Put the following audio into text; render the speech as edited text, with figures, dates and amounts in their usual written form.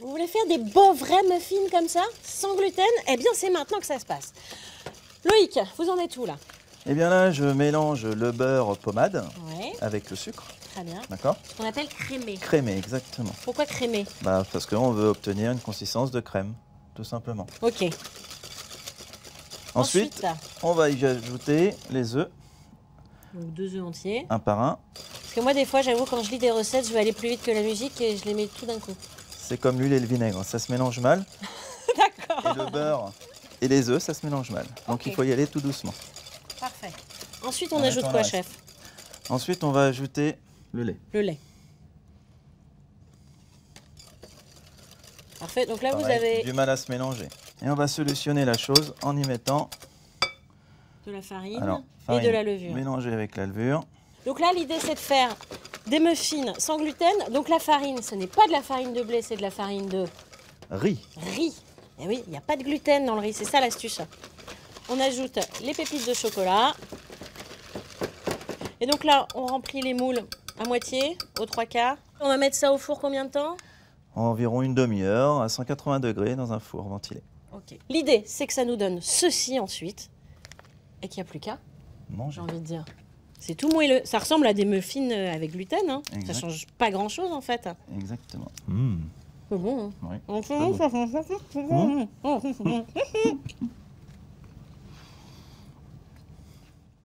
Vous voulez faire des beaux vrais muffins comme ça, sans gluten? Eh bien, c'est maintenant que ça se passe. Loïc, vous en êtes où là? Eh bien là, je mélange le beurre pommade Ouais, avec le sucre. très bien. D'accord? Ce qu'on appelle crémer. Crémé, exactement. Pourquoi crémer? Bah, parce qu'on veut obtenir une consistance de crème, tout simplement. Ok. Ensuite, on va y ajouter les œufs, donc 2 œufs entiers. un par un. Parce que moi, des fois, j'avoue, quand je lis des recettes, je vais aller plus vite que la musique et je les mets tout d'un coup. C'est comme l'huile et le vinaigre, ça se mélange mal. D'accord. Et le beurre et les œufs, ça se mélange mal. Donc Ok. il faut y aller tout doucement. Parfait. Ensuite, on En ajoute mettant quoi, le reste. chef? Ensuite, on va ajouter le lait. Le lait. Parfait. Donc là, vous Pareil, avez du mal à se mélanger. Et on va solutionner la chose en y mettant de la farine alors, et farine de la levure. mélangée avec la levure. Donc là, l'idée, c'est de faire des muffins sans gluten. Donc la farine, ce n'est pas de la farine de blé, c'est de la farine de Riz. riz. Et oui, il n'y a pas de gluten dans le riz, c'est ça l'astuce. On ajoute les pépites de chocolat. Et donc là, on remplit les moules à moitié, aux 3/4. On va mettre ça au four combien de temps? Environ une demi-heure à 180 degrés dans un four ventilé. Ok. L'idée, c'est que ça nous donne ceci ensuite. Et qu'il n'y a plus qu'à, j'ai Manger. envie de dire. C'est tout moelleux. Ça ressemble à des muffins avec gluten. Hein. Ça Exact. change pas grand-chose en fait. Exactement. C'est bon. Hein. Oui. Mmh.